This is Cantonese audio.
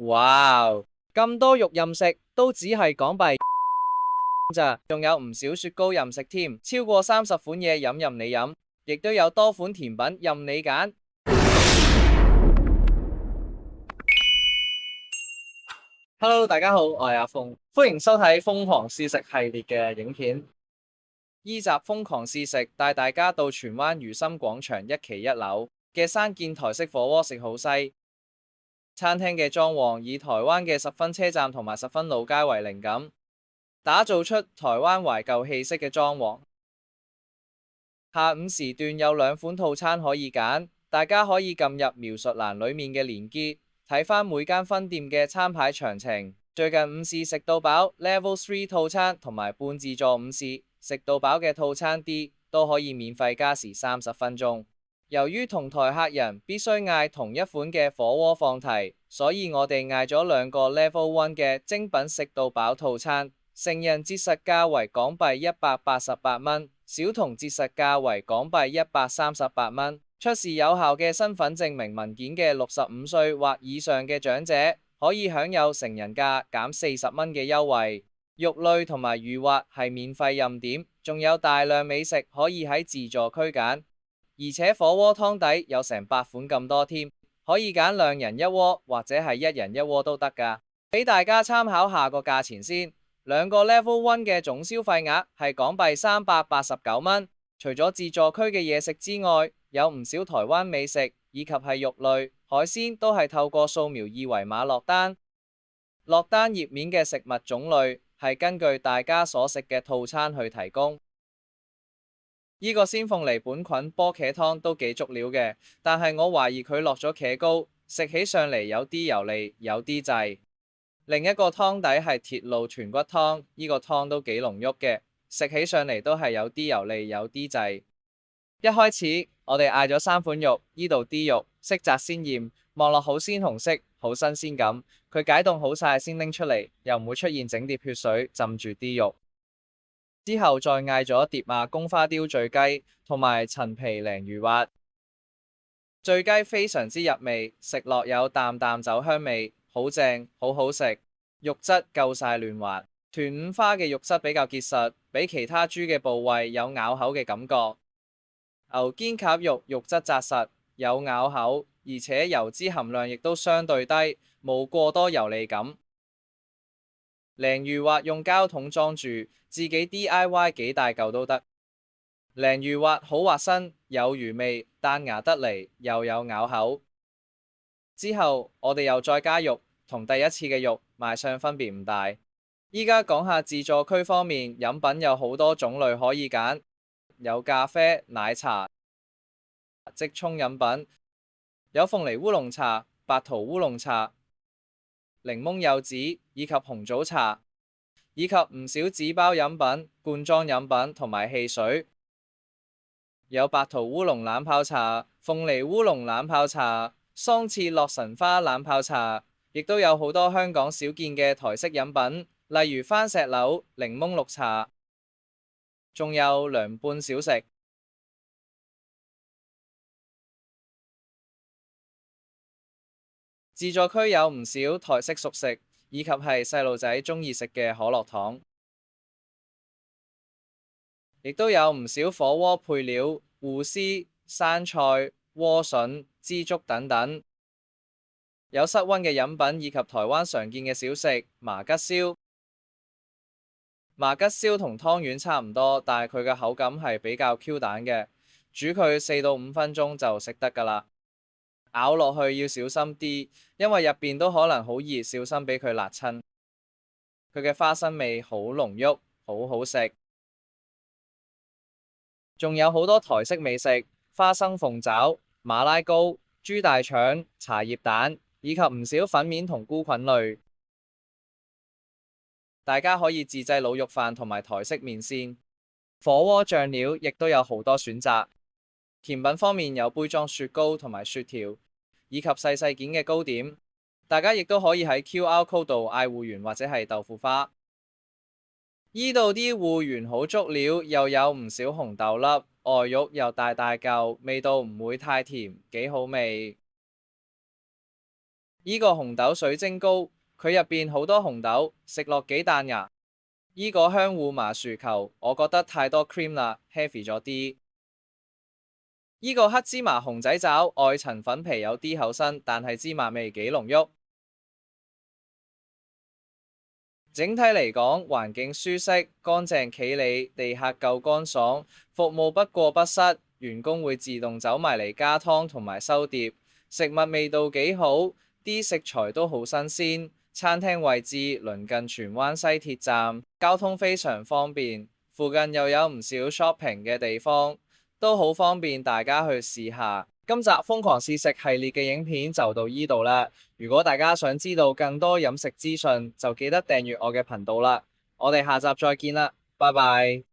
哇，咁多肉任食，都只係港幣咋，仲有唔少雪糕任食添，超過30款嘢飲任你飲，亦都有多款甜品任你揀。Hello，大家好，我係阿峰，歡迎收睇瘋狂試食系列嘅影片。依集瘋狂試食帶大家到荃灣如心廣場1期1樓嘅山見台式火鍋食好西。餐廳嘅裝潢以台灣嘅十分車站同埋十分老街為靈感，打造出台灣懷舊氣息嘅裝潢。下午時段有2款套餐可以揀，大家可以撳入描述欄裡面嘅連結，睇返每間分店嘅餐牌詳情。最近午市食到飽 Level 3套餐同埋半自助午市食到飽嘅套餐 D 都可以免費加時30分鐘。由於同台客人必須嗌同一款嘅火鍋放題，所以我哋嗌咗2個 Level 1嘅精品食到飽套餐，成人節實價為港幣188蚊，小童節實價為港幣138蚊。出示有效嘅身份證明文件嘅65歲或以上嘅長者，可以享有成人價減40蚊嘅優惠。肉類同埋魚滑係免費任點，仲有大量美食可以喺自助區揀。而且火鍋湯底有成8款咁多添，可以揀2人1鍋或者係1人1鍋都得㗎。俾大家參考下個價錢先，2個 Level 1嘅總消費額係港幣389蚊。除咗自助區嘅嘢食之外，有唔少台灣美食以及係肉類、海鮮都係透過掃描2維碼落單。落單頁面嘅食物種類係根據大家所食嘅套餐去提供。呢個鮮鳳梨本菌波茄湯都幾足料嘅，但係我懷疑佢落咗茄膏，食起上嚟有啲油膩，有啲滯。另一個湯底係鐵路豚骨湯，呢個湯都幾濃郁嘅，食起上嚟都係有啲油膩，有啲滯。一開始我哋嗌咗3款肉，呢度啲肉色澤鮮豔，望落好鮮紅色，好新鮮感。佢解凍好晒先拎出嚟，又唔會出現整碟血水浸住啲肉。之後再嗌咗碟公花雕醉雞同埋陳皮鯪魚滑。醉雞非常之入味，食落有淡淡酒香味，好正，好好食。肉質夠晒嫩滑，豚五花嘅肉質比較結實，比其他豬嘅部位有咬口嘅感覺。牛肩胛肉肉質紮實，有咬口，而且油脂含量亦都相對低，冇過多油膩感。鯪魚滑用膠桶裝住，自己 DIY 幾大嚿都得。鯪魚滑好滑身，有魚味，彈牙得嚟，又有咬口。之後我哋又再加肉，同第一次嘅肉賣相分別唔大。依家講下自助區方面，飲品有好多種類可以揀，有咖啡、奶茶、即沖飲品，有鳳梨烏龍茶、白桃烏龍茶、檸檬柚子以及紅棗茶，以及唔少紙包飲品、罐裝飲品同埋汽水。有白桃烏龍冷泡茶、鳳梨烏龍冷泡茶、桑切洛神花冷泡茶，亦都有好多香港少見嘅台式飲品，例如番石榴、檸檬綠茶，仲有涼拌小食。自助區有唔少台式熟食，以及係細路仔鍾意食嘅可樂糖，亦都有唔少火鍋配料、芋絲、生菜、萵筍、枝竹等等。有室溫嘅飲品以及台灣常見嘅小食麻吉燒。麻吉燒同湯圓差唔多，但係佢嘅口感係比較 Q 彈嘅，煮佢4到5分鐘就食得㗎啦。咬落去要小心啲，因為入邊都可能好熱，小心俾佢辣親。佢嘅花生味好濃郁，好好食。仲有好多台式美食，花生鳳爪、馬拉糕、豬大腸、茶葉蛋，以及唔少粉面同菇菌類。大家可以自製滷肉飯同埋台式麵線。火鍋醬料亦都有好多選擇。甜品方面有杯裝雪糕同埋雪條，以及細細件嘅糕點。大家亦都可以喺 QR Code 度嗌芋圓或者係豆腐花。依度啲芋圓好足料，又有唔少紅豆粒，外肉又大大嚿，味道唔會太甜，幾好味。依個紅豆水晶糕，佢入邊好多紅豆，食落幾彈牙。依個香芋麻薯球，我覺得太多 cream 啦，heavy 咗啲。依個黑芝麻熊仔爪，外層粉皮有啲厚身，但係芝麻味幾濃郁。整體嚟講，環境舒適、乾淨企理，地客夠乾爽，服務不過不失，員工會自動走埋嚟加湯同埋收碟，食物味道幾好，啲食材都好新鮮。餐廳位置鄰近荃灣西鐵站，交通非常方便，附近又有唔少 shopping 嘅地方，都好方便大家去試下。今集瘋狂試食系列嘅影片就到依度啦。如果大家想知道更多飲食資訊，就記得訂閱我嘅頻道啦。我哋下集再見啦，拜拜。